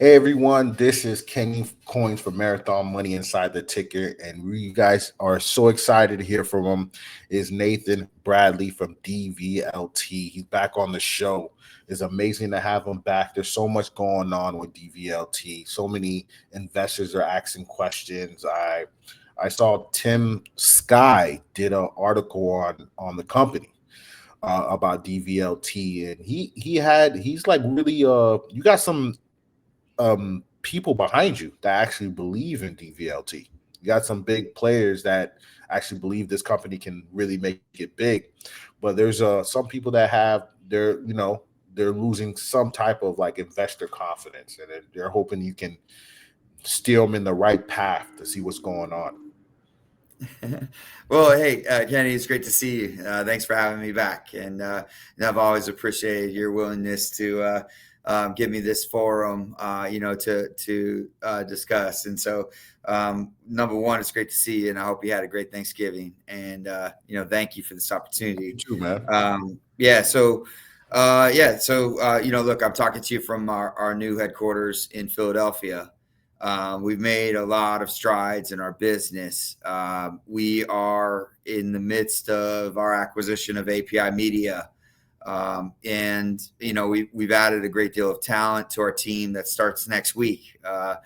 Hey everyone, this is Kenny Coins for Marathon Money Inside the Ticker, and you guys are so excited to hear from him. Is Nathan Bradley from DVLT? He's back on the show. It's amazing to have him back. There's so much going on with DVLT. So many investors are asking questions. I saw Tim Sky did an article on the company about DVLT, and he's like really you got some people behind you that actually believe in DVLT. You got some big players that actually believe this company can really make it big, but there's some people that have they're losing some type of like investor confidence, and they're hoping you can steer them in the right path to see what's going on. Well, hey, Kenny, it's great to see you. Thanks for having me back. And I've always appreciated your willingness to give me this forum, to discuss. And so, number one, it's great to see you, and I hope you had a great Thanksgiving. And thank you for this opportunity. You too, man. Yeah. So, look, I'm talking to you from our new headquarters in Philadelphia. We've made a lot of strides in our business. We are in the midst of our acquisition of API Media. We've added a great deal of talent to our team that starts next week. The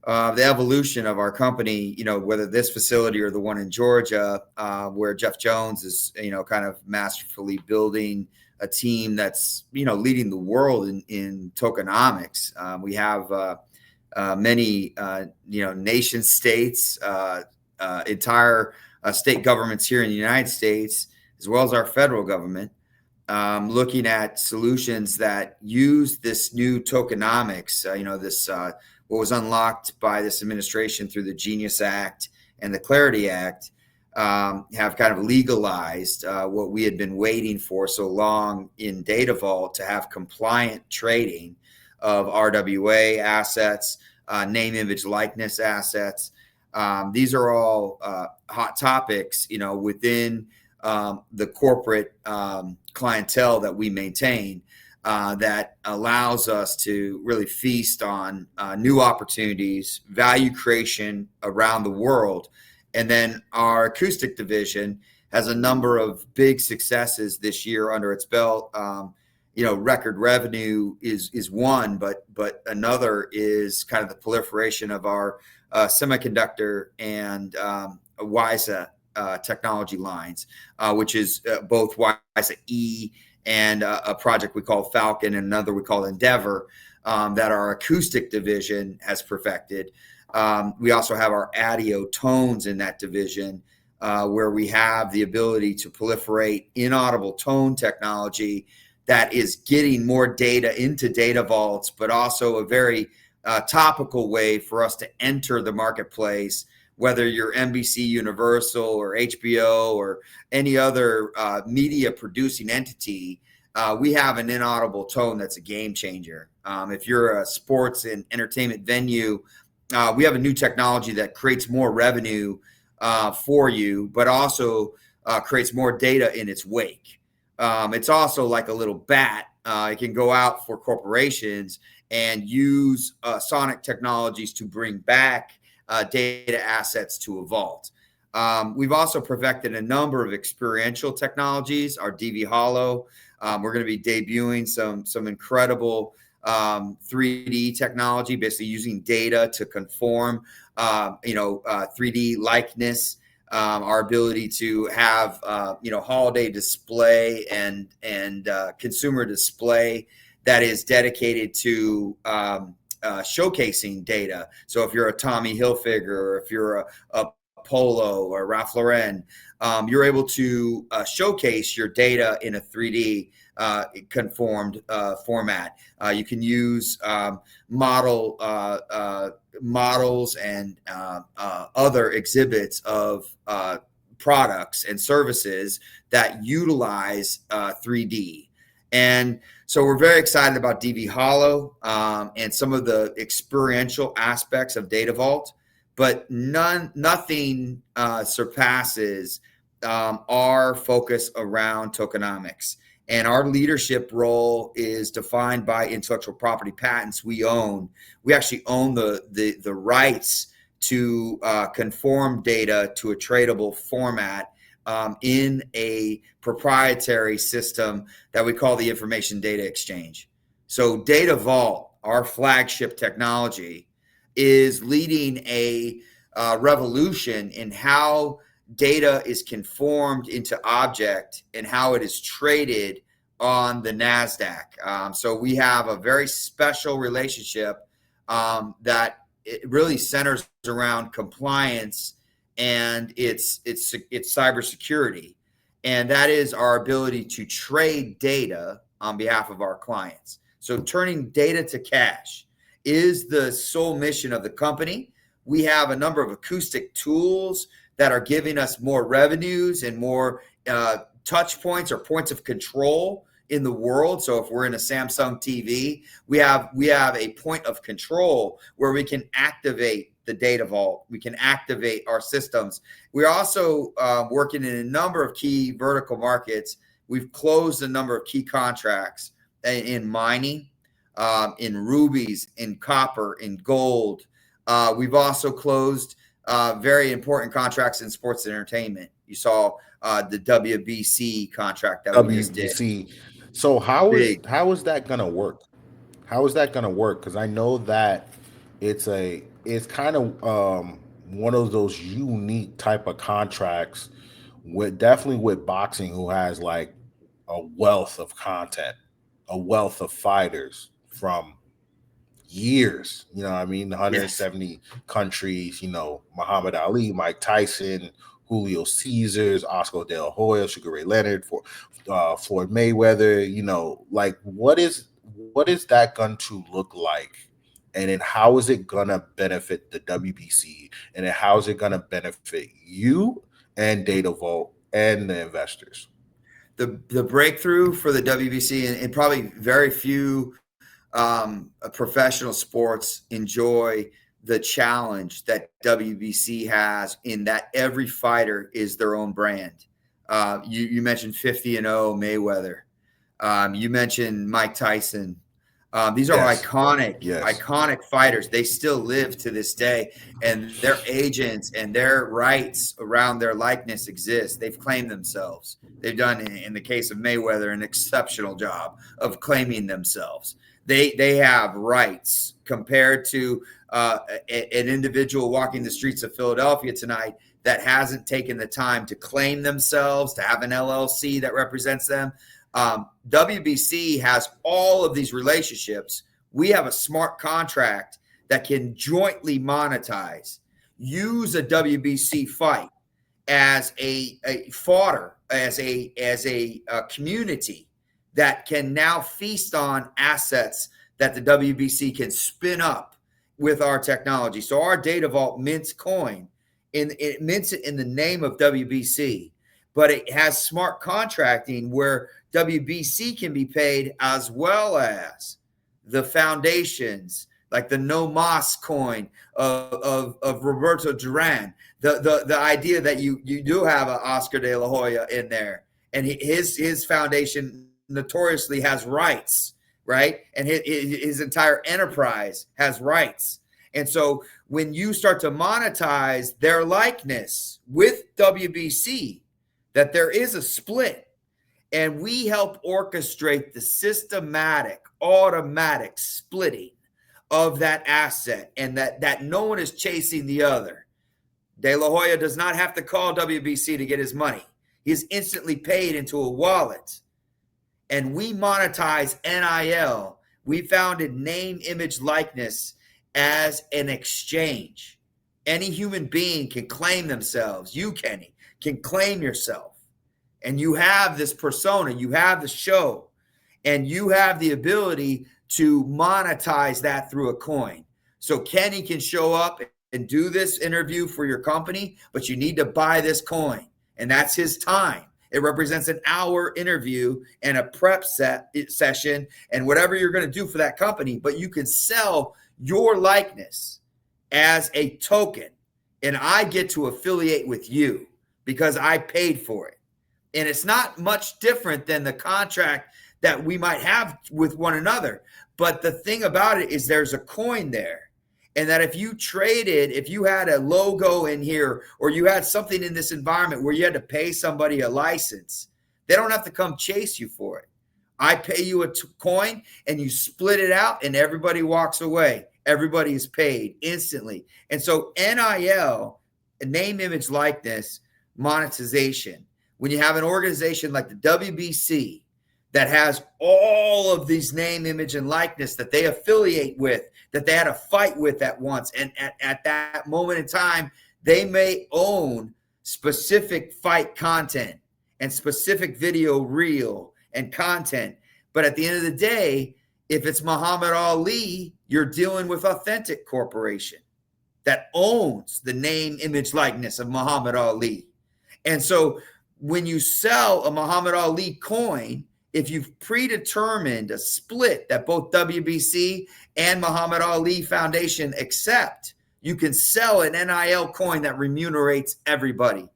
evolution of our company, whether this facility or the one in Georgia, where Jeff Jones is, kind of masterfully building a team that's, leading the world in tokenomics. We have many, nation states, entire state governments here in the United States, as well as our federal government, looking at solutions that use this new tokenomics, what was unlocked by this administration through the Genius Act and the Clarity Act, have kind of legalized what we had been waiting for so long in Datavault to have compliant trading of RWA assets, name, image, likeness assets. These are all hot topics, within the corporate clientele that we maintain, that allows us to really feast on new opportunities, value creation around the world. And then our acoustic division has a number of big successes this year under its belt. Record revenue is one, but another is kind of the proliferation of our semiconductor and WISA technology lines, which is both WISA E and a project we call Falcon and another we call Endeavor, that our acoustic division has perfected. We also have our ADIO tones in that division, where we have the ability to proliferate inaudible tone technology that is getting more data into data vaults, but also a very topical way for us to enter the marketplace, whether you're NBC Universal or HBO or any other media producing entity. We have an inaudible tone that's a game changer. If you're a sports and entertainment venue, we have a new technology that creates more revenue for you, but also creates more data in its wake. It's also like a little bat. It can go out for corporations and use sonic technologies to bring back data assets to a vault. We've also perfected a number of experiential technologies, our DV Hollow. We're going to be debuting some incredible 3D technology, basically using data to conform 3D likeness. Our ability to have holiday display and consumer display that is dedicated to showcasing data. So if you're a Tommy Hilfiger, or if you're a Polo or Ralph Lauren, you're able to showcase your data in a 3D conformed format. You can use models and other exhibits of products and services that utilize 3D. And so we're very excited about DV Hollow and some of the experiential aspects of Data Vault, but nothing surpasses our focus around tokenomics And our leadership role is defined by intellectual property patents we own. We actually own the rights to conform data to a tradable format in a proprietary system that we call the Information Data Exchange. So Datavault, our flagship technology, is leading a revolution in how data is conformed into object and how it is traded on the NASDAQ. So we have a very special relationship that it really centers around compliance and it's cybersecurity. And that is our ability to trade data on behalf of our clients. So turning data to cash is the sole mission of the company. We have a number of acoustic tools that are giving us more revenues and more touch points or points of control in the world. So if we're in a Samsung TV, we have a point of control where we can activate the data vault. We can activate our systems. We're also working in a number of key vertical markets. We've closed a number of key contracts in mining, in rubies, in copper, in gold. We've also closed very important contracts in sports and entertainment. You saw the WBC contract that we just did. WBC. So how is Big. that gonna work? How is that gonna work? Because I know that it's kind of one of those unique type of contracts with definitely with boxing, who has like a wealth of content, a wealth of fighters from years. You know what I mean? Yes. 170 countries, Muhammad Ali, Mike Tyson, Julio Caesars, Oscar De La Hoya, Sugar Ray Leonard, Floyd Mayweather, like what is that going to look like? And then how is it gonna benefit the WBC? And then how is it gonna benefit you and Data Vault and the investors? The breakthrough for the WBC, and probably very few professional sports enjoy the challenge that WBC has, in that every fighter is their own brand. You mentioned 50-0 Mayweather. You mentioned Mike Tyson. These are Yes. iconic fighters. They still live to this day, and their agents and their rights around their likeness exist. They've claimed themselves. They've done, in the case of Mayweather, an exceptional job of claiming themselves. They have rights compared to an individual walking the streets of Philadelphia tonight that hasn't taken the time to claim themselves, to have an LLC that represents them. WBC has all of these relationships. We have a smart contract that can jointly monetize, use a WBC fight as a fodder, as a community that can now feast on assets that the WBC can spin up with our technology. So our data vault mints coin, it mints it in the name of WBC, but it has smart contracting where WBC can be paid, as well as the foundations, like the No Mas coin of Roberto Duran. The idea that you do have an Oscar De La Hoya in there, and his foundation notoriously has rights, right? And his entire enterprise has rights. And so when you start to monetize their likeness with WBC, that there is a split. And we help orchestrate the systematic, automatic splitting of that asset, and that no one is chasing the other. De La Hoya does not have to call WBC to get his money. He is instantly paid into a wallet. And we monetize NIL. We founded name, image, likeness as an exchange. Any human being can claim themselves. You, Kenny, can claim yourself. And you have this persona, you have the show, and you have the ability to monetize that through a coin. So Kenny can show up and do this interview for your company, but you need to buy this coin, and that's his time. It represents an hour interview and a prep session and whatever you're going to do for that company, but you can sell your likeness as a token, and I get to affiliate with you because I paid for it. And it's not much different than the contract that we might have with one another. But the thing about it is there's a coin there. And that if you had a logo in here, or you had something in this environment where you had to pay somebody a license, they don't have to come chase you for it. I pay you a coin and you split it out and everybody walks away. Everybody is paid instantly. And so NIL, name, image, likeness, monetization. When you have an organization like the WBC that has all of these name, image, and likeness that they affiliate with, that they had a fight with at once, and at that moment in time, they may own specific fight content and specific video reel and content. But at the end of the day, if it's Muhammad Ali, you're dealing with Authentic Corporation that owns the name, image, likeness of Muhammad Ali. And so when you sell a Muhammad Ali coin, if you've predetermined a split that both WBC and Muhammad Ali Foundation accept, you can sell an NIL coin that remunerates everybody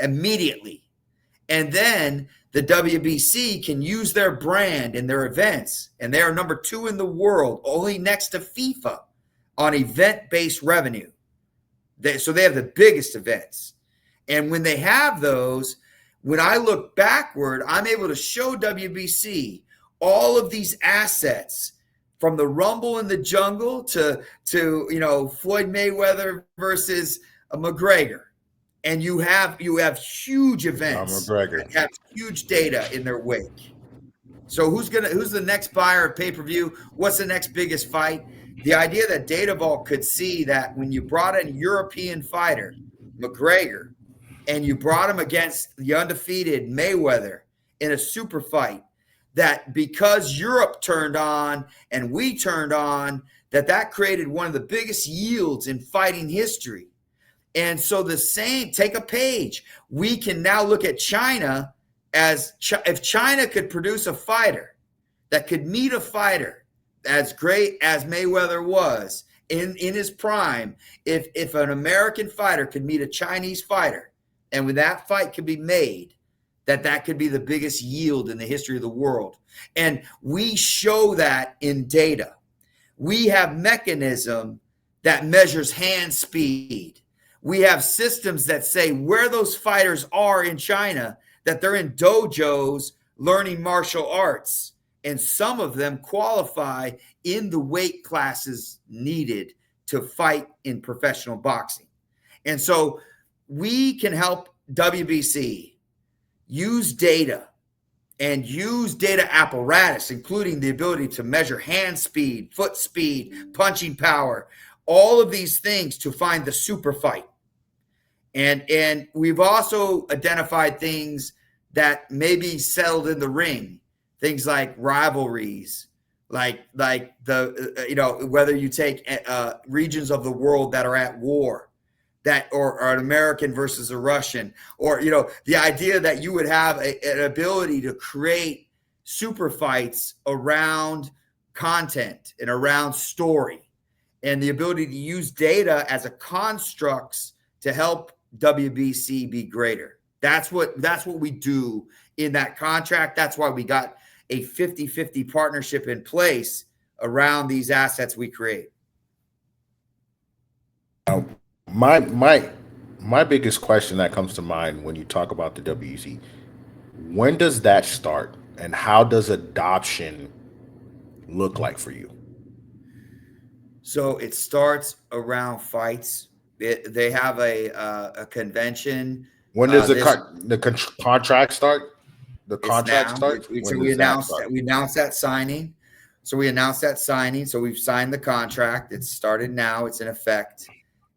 immediately. And then the WBC can use their brand in their events, and they are number 2 in the world, only next to FIFA on event-based revenue. So they have the biggest events. And when they have those, when I look backward, I'm able to show WBC all of these assets, from the Rumble in the Jungle to Floyd Mayweather versus McGregor. And you have huge events that have huge data in their wake. So who's the next buyer of pay-per-view? What's the next biggest fight? The idea that Datavault could see that when you brought in a European fighter, McGregor, and you brought him against the undefeated Mayweather in a super fight, that because Europe turned on and we turned on, that created one of the biggest yields in fighting history. And so take a page. We can now look at China as if China could produce a fighter that could meet a fighter as great as Mayweather was in his prime. If an American fighter could meet a Chinese fighter, and when that fight could be made, that could be the biggest yield in the history of the world. And we show that in data. We have mechanism that measures hand speed. We have systems that say where those fighters are in China, that they're in dojos learning martial arts. And some of them qualify in the weight classes needed to fight in professional boxing. And so we can help WBC use data and use data apparatus, including the ability to measure hand speed, foot speed, punching power, all of these things to find the super fight. And we've also identified things that may be settled in the ring, things like rivalries, like the whether you take regions of the world that are at war, that or an American versus a Russian, or the idea that you would have an ability to create super fights around content and around story, and the ability to use data as a constructs to help WBC be greater. That's what we do in that contract. That's why we got a 50-50 partnership in place around these assets we create. My biggest question that comes to mind when you talk about the WBC, when does that start, and how does adoption look like for you? So it starts around fights. They have a convention. When does the contract start? The contract starts. So we announced that signing. So we've signed the contract. It's started now. It's in effect.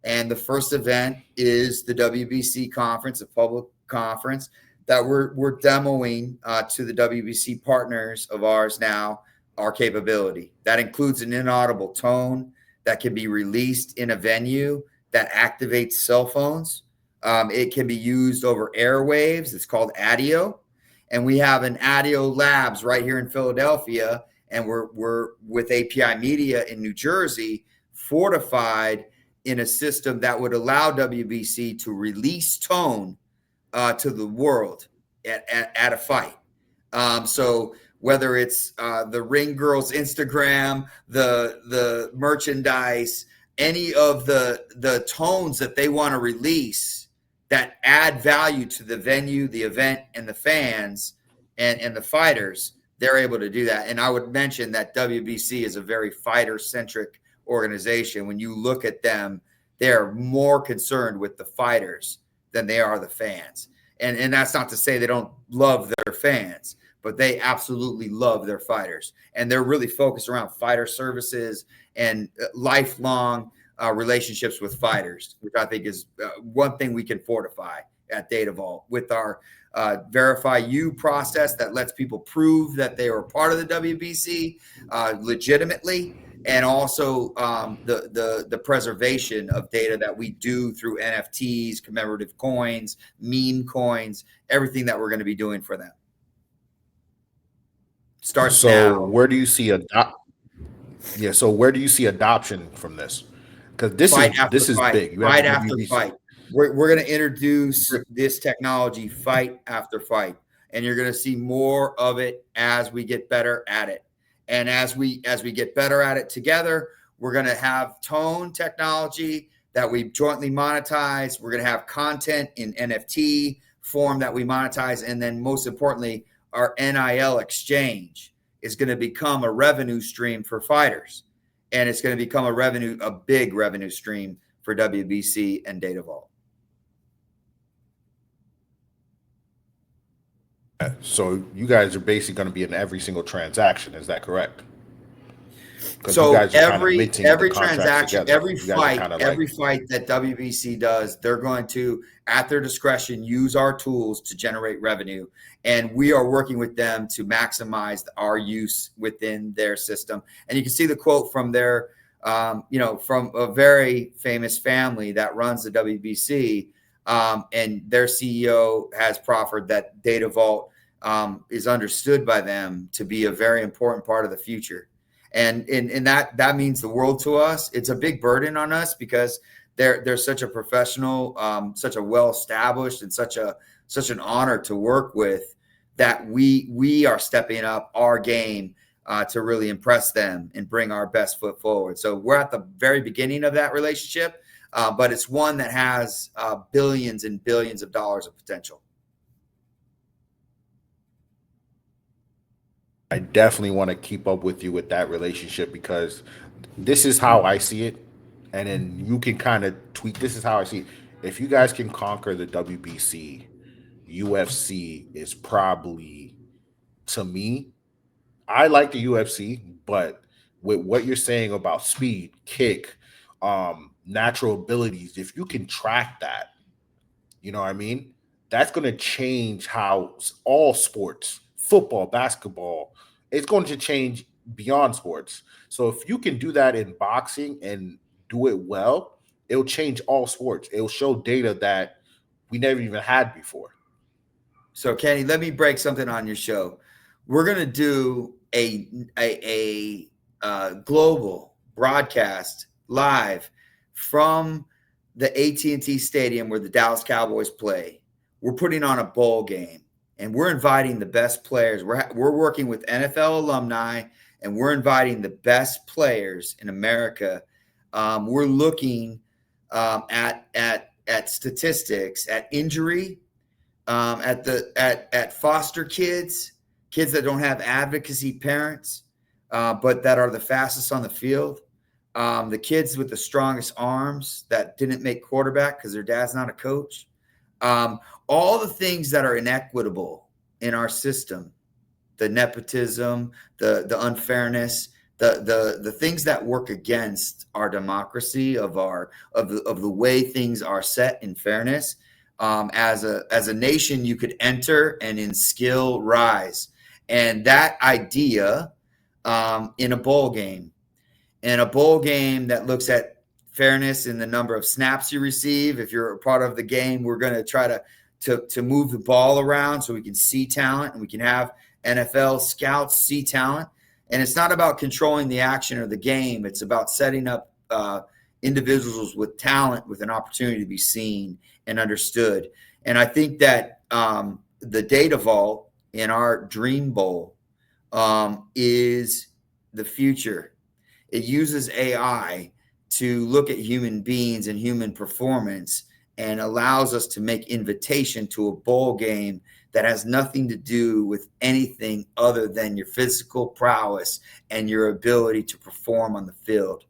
And the first event is the WBC conference, a public conference that we're demoing to the WBC partners of ours now, our capability. That includes an inaudible tone that can be released in a venue that activates cell phones. It can be used over airwaves. It's called ADIO. And we have an ADIO Labs right here in Philadelphia, and we're with API Media in New Jersey, fortified in a system that would allow WBC to release tone to the world at a fight. So whether it's the Ring Girls Instagram, the merchandise, any of the tones that they want to release that add value to the venue, the event, and the fans and the fighters, they're able to do that. And I would mention that WBC is a very fighter-centric organization. When you look at them, they're more concerned with the fighters than they are the fans. And that's not to say they don't love their fans, but they absolutely love their fighters. And they're really focused around fighter services and lifelong relationships with fighters, which I think is one thing we can fortify at Datavault with our Verify You process that lets people prove that they were part of the WBC legitimately, and also the preservation of data that we do through NFTs, commemorative coins, meme coins, everything that we're going to be doing for them. Starts now. Where do you see so where do you see adoption from this? Because this is big. You fight after fight. We're going to introduce this technology fight after fight, and you're going to see more of it as we get better at it. And as we get better at it together, we're going to have tone technology that we jointly monetize. We're going to have content in NFT form that we monetize, and then most importantly, our NIL exchange is going to become a revenue stream for fighters, and it's going to become a big revenue stream for WBC and Datavault. So you guys are basically going to be in every single transaction. Is that correct? So every transaction, every fight that WBC does, they're going to, at their discretion, use our tools to generate revenue. And we are working with them to maximize our use within their system. And you can see the quote from their, from a very famous family that runs the WBC. And their CEO has proffered that Datavault is understood by them to be a very important part of the future. And that means the world to us. It's a big burden on us because they're such a professional, such a well-established, and such an honor to work with, that we are stepping up our game to really impress them and bring our best foot forward. So we're at the very beginning of that relationship, but it's one that has billions and billions of dollars of potential. I definitely want to keep up with you with that relationship, because this is how I see it. And then you can kind of tweak. This is how I see it. If you guys can conquer the WBC, UFC is probably, to me, I like the UFC, but with what you're saying about speed, kick, natural abilities, if you can track that, you know what I mean? That's going to change how all sports, football, basketball, it's going to change beyond sports. So if you can do that in boxing and do it well, it'll change all sports. It'll show data that we never even had before. So Kenny, let me break something on your show. We're going to do a global broadcast live from the AT&T Stadium where the Dallas Cowboys play. We're putting on a bowl game, and we're inviting the best players. We're working with NFL alumni, and we're inviting the best players in America. We're looking at statistics, at injury, at foster kids that don't have advocacy parents, but that are the fastest on the field. The kids with the strongest arms that didn't make quarterback because their dad's not a coach. All the things that are inequitable in our system, the nepotism, the unfairness, the things that work against our democracy of the way things are set in fairness. As a nation, you could enter and in skill rise. And that idea in a bowl game, that looks at fairness in the number of snaps you receive. If you're a part of the game, we're going to try to move the ball around so we can see talent, and we can have NFL scouts see talent. And it's not about controlling the action or the game. It's about setting up individuals with talent with an opportunity to be seen and understood. And I think that the data vault in our Dream Bowl is the future. It uses AI to look at human beings and human performance and allows us to make invitation to a bowl game that has nothing to do with anything other than your physical prowess and your ability to perform on the field.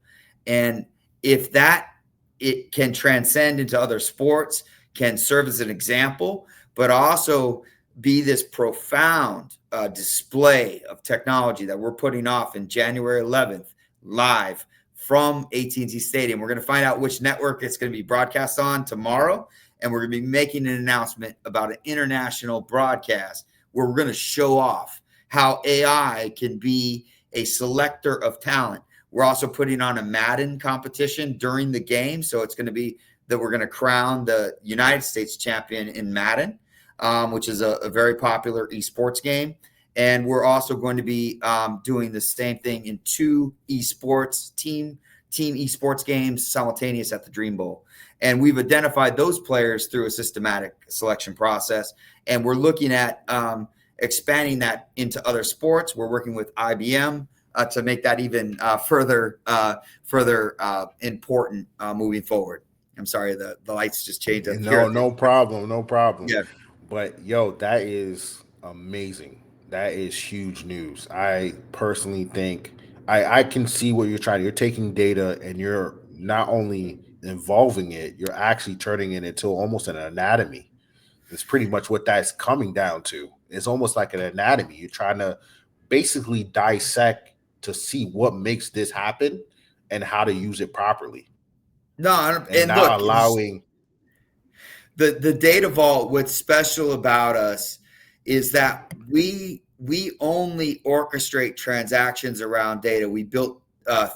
And if that it can transcend into other sports, can serve as an example, but also be this profound display of technology that we're putting off in January 11th live from AT&T Stadium. We're going to find out which network it's going to be broadcast on tomorrow, and we're going to be making an announcement about an international broadcast where we're going to show off how AI can be a selector of talent. We're also putting on a Madden competition during the game, so it's going to be that we're going to crown the United States champion in Madden, which is a very popular esports game. And we're also going to be doing the same thing in 2 esports team esports games simultaneous at the Dream Bowl. And we've identified those players through a systematic selection process. And we're looking at expanding that into other sports. We're working with IBM to make that even further important moving forward. I'm sorry, the lights just changed up here. No problem, no problem. Yeah. But yo, that is amazing. That is huge news. I personally think I can see what you're trying. You're taking data and you're not only involving it, you're actually turning it into almost an anatomy. It's pretty much what that's coming down to. It's almost like an anatomy. You're trying to basically dissect to see what makes this happen and how to use it properly. No, And and not look, allowing the data vault, what's special about us is that we only orchestrate transactions around data. We built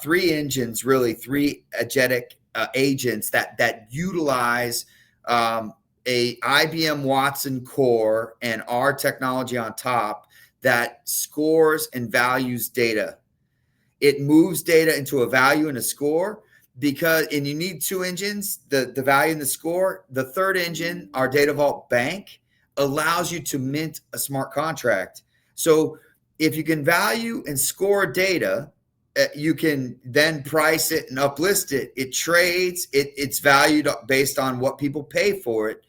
3 engines, really 3 agentic agents that utilize a IBM Watson core and our technology on top that scores and values data. It moves data into a value and a score and you need 2 engines, the value and the score. The third engine, our Data Vault Bank, allows you to mint a smart contract. So if you can value and score data, you can then price it and uplist it. It trades, it's valued based on what people pay for it.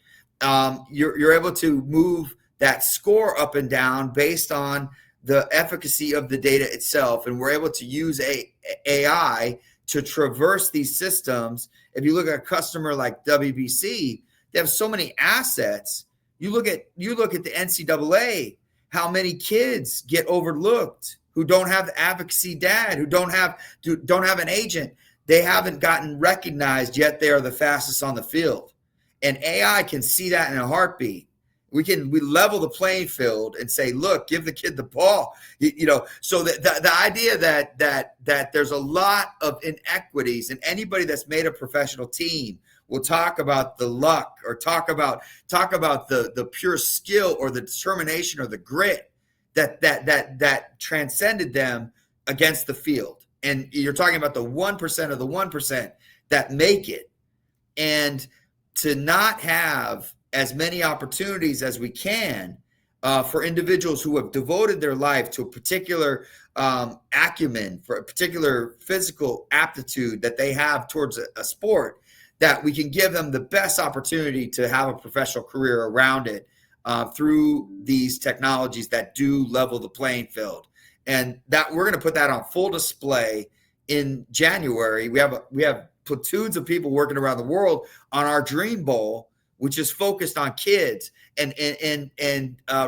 You're able to move that score up and down based on the efficacy of the data itself. And we're able to use AI to traverse these systems. If you look at a customer like WBC, they have so many assets. You look at the NCAA, how many kids get overlooked who don't have the advocacy dad, who don't have an agent. They haven't gotten recognized yet. They are the fastest on the field. And AI can see that in a heartbeat. We level the playing field and say, look, give the kid the ball. So the idea that there's a lot of inequities, and anybody that's made a professional team will talk about the luck or talk about the pure skill or the determination or the grit that transcended them against the field. And you're talking about the 1% of the 1% that make it. And to not have as many opportunities as we can for individuals who have devoted their life to a particular acumen, for a particular physical aptitude that they have towards a sport, that we can give them the best opportunity to have a professional career around it through these technologies that do level the playing field. And that we're going to put that on full display in January. We have platoons of people working around the world on our Dream Bowl, which is focused on kids and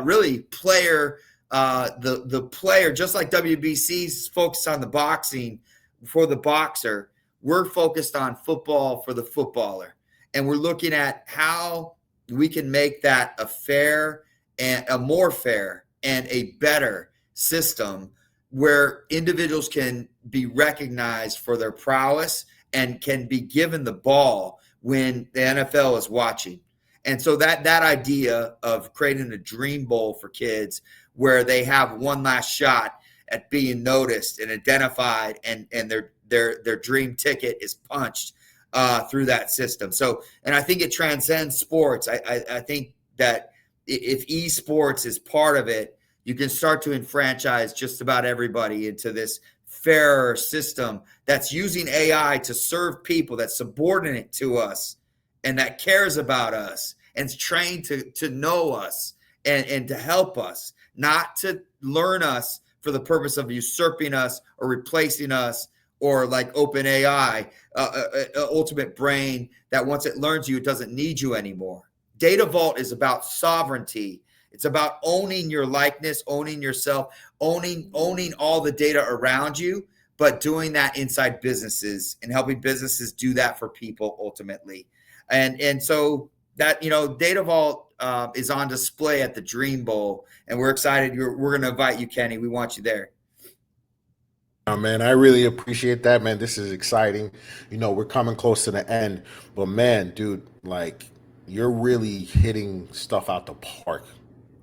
really player, the player, just like WBC's focused on the boxing for the boxer. We're focused on football for the footballer. And we're looking at how we can make that a fair and a more fair and a better system where individuals can be recognized for their prowess and can be given the ball when the NFL is watching. And so that idea of creating a Dream Bowl for kids where they have one last shot at being noticed and identified, and their dream ticket is punched through that system. So, and I think it transcends sports. I think that if esports is part of it, you can start to enfranchise just about everybody into this fairer system that's using AI to serve people, that's subordinate to us and that cares about us and is trained to know us and to help us, not to learn us for the purpose of usurping us or replacing us, or like OpenAI, ultimate brain that once it learns you, it doesn't need you anymore. Data Vault is about sovereignty. It's about owning your likeness, owning yourself, owning all the data around you, but doing that inside businesses and helping businesses do that for people ultimately. And so that, Data Vault is on display at the Dream Bowl, and we're excited. We're going to invite you, Kenny. We want you there. Oh, man, I really appreciate that, man. This is exciting. We're coming close to the end, but man, dude, like you're really hitting stuff out the park,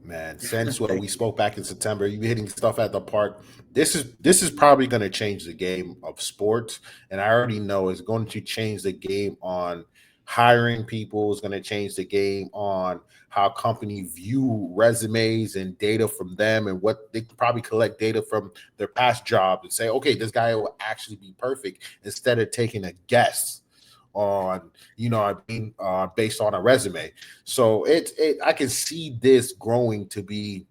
man. Since what we spoke back in September, you hitting stuff at the park. This is probably going to change the game of sports, and I already know it's going to change the game on hiring people. It's going to change the game on how companies view resumes and data from them, and what they can probably collect data from their past job and say, okay, this guy will actually be perfect, instead of taking a guess on, based on a resume. So I can see this growing to be,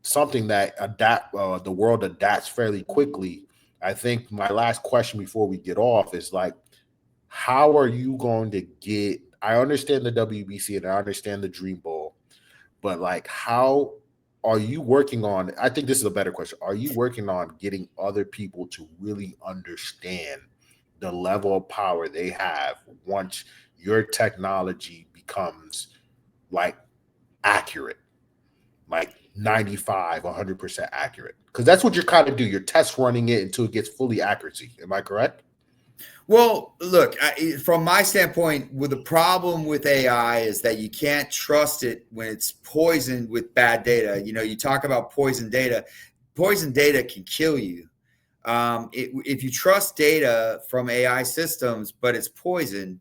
something that the world adapts fairly quickly. I think my last question before we get off is like, how are you going to get? I understand the WBC and I understand the Dream Bowl, but like, how are you working on? I think this is a better question. Are you working on getting other people to really understand the level of power they have once your technology becomes like accurate, like 95, 100% accurate? Because that's what you're kind of do. You're test running it until it gets fully accuracy. Am I correct? Well, look, from my standpoint, with the problem with AI is that you can't trust it when it's poisoned with bad data. You talk about poison data. Poison data can kill you. If you trust data from AI systems, but it's poison,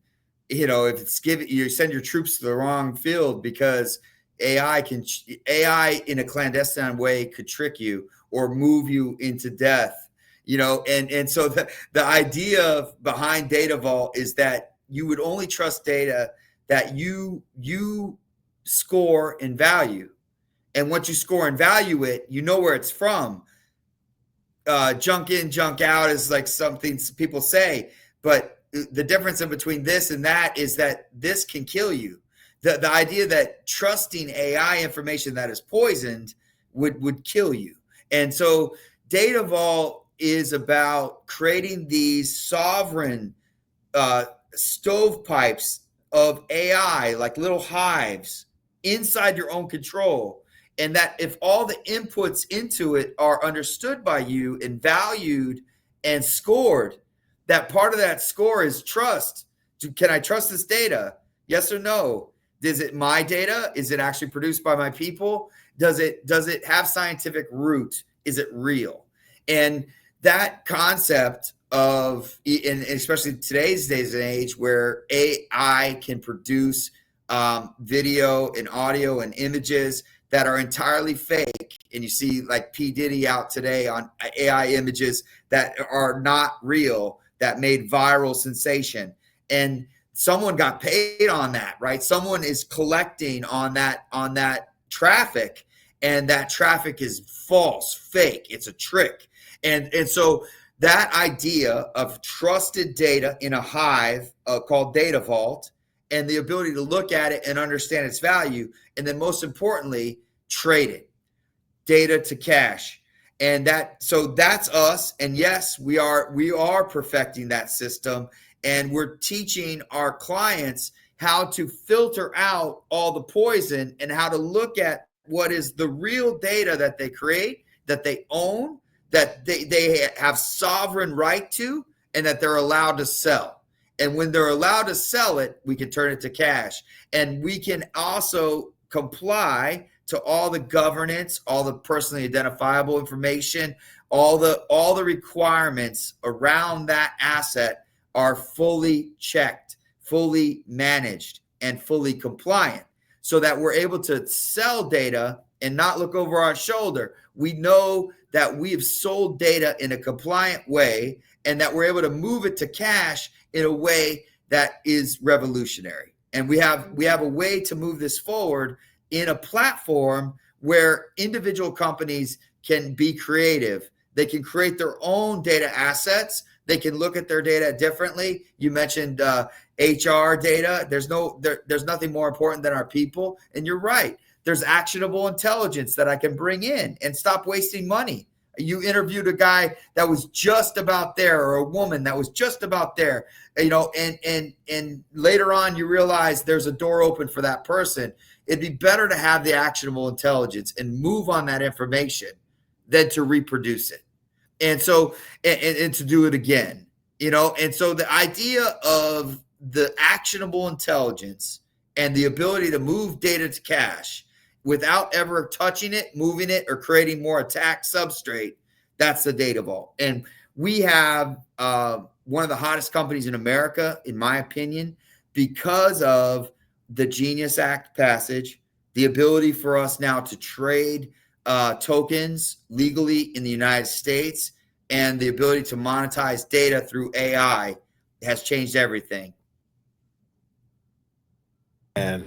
if it's you send your troops to the wrong field because AI in a clandestine way could trick you or move you into death. And so the idea behind Data Vault is that you would only trust data that you score and value. And once you score and value it, you know where it's from. Junk in, junk out is like something people say, but the difference in between this and that is that this can kill you. The idea that trusting AI information that is poisoned would kill you. And so Data Vault is about creating these sovereign stovepipes of AI, like little hives inside your own control. And that if all the inputs into it are understood by you and valued and scored, that part of that score is trust. Can I trust this data? Yes or no? Is it my data? Is it actually produced by my people? Does it have scientific root? Is it real? And that concept of, and especially today's days and age where AI can produce video and audio and images that are entirely fake, and you see like P. Diddy out today on AI images that are not real, that made viral sensation, and someone got paid on that, right? Someone is collecting on that traffic, and that traffic is false, fake. It's a trick. And so that idea of trusted data in a hive called Data Vault, and the ability to look at it and understand its value, and then most importantly, trade it, data to cash. And so that's us. And yes, we are perfecting that system, and we're teaching our clients how to filter out all the poison and how to look at what is the real data that they create, that they own, that they have sovereign right to, and that they're allowed to sell. And when they're allowed to sell it, we can turn it to cash. And we can also comply to all the governance, all the personally identifiable information, all the requirements around that asset are fully checked, fully managed, and fully compliant. so that we're able to sell data and not look over our shoulder. We know that we have sold data in a compliant way and that we're able to move it to cash in a way that is revolutionary. And we have a way to move this forward in a platform where individual companies can be creative. They can create their own data assets. They can look at their data differently. You mentioned HR data. There's nothing more important than our people. And you're right. There's actionable intelligence that I can bring in and stop wasting money. You interviewed a guy that was just about there, or a woman that was just about there, and later on you realize there's a door open for that person. It'd be better to have the actionable intelligence and move on that information than to reproduce it. And so, and to do it again, and so the idea of the actionable intelligence and the ability to move data to cash without ever touching it, moving it, or creating more attack substrate, that's the data vault. And we have one of the hottest companies in America, in my opinion, because of the Genius Act passage, the ability for us now to trade tokens legally in the United States, and the ability to monetize data through AI has changed everything. And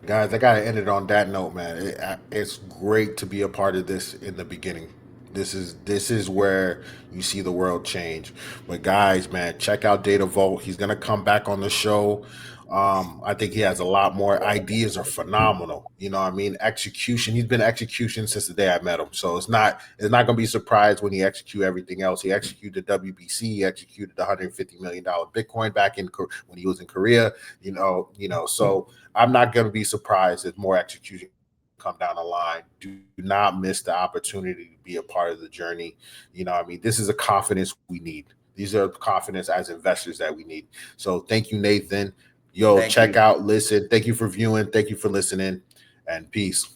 guys, I gotta end it on that note, man. It's great to be a part of this in the beginning. This is where you see the world change. But guys, man, check out Datavault. He's gonna come back on the show. I think he has a lot more. Ideas are phenomenal. You know what I mean? Execution. He's been execution since the day I met him. So it's not gonna be surprised when he execute everything else. He executed WBC, he executed the $150 million Bitcoin back when he was in Korea. So I'm not gonna be surprised if more execution come down the line. Do not miss the opportunity to be a part of the journey. This is a confidence we need. These are confidence as investors that we need. So thank you, Nathan. Check out, listen. Thank you for viewing. Thank you for listening, and peace.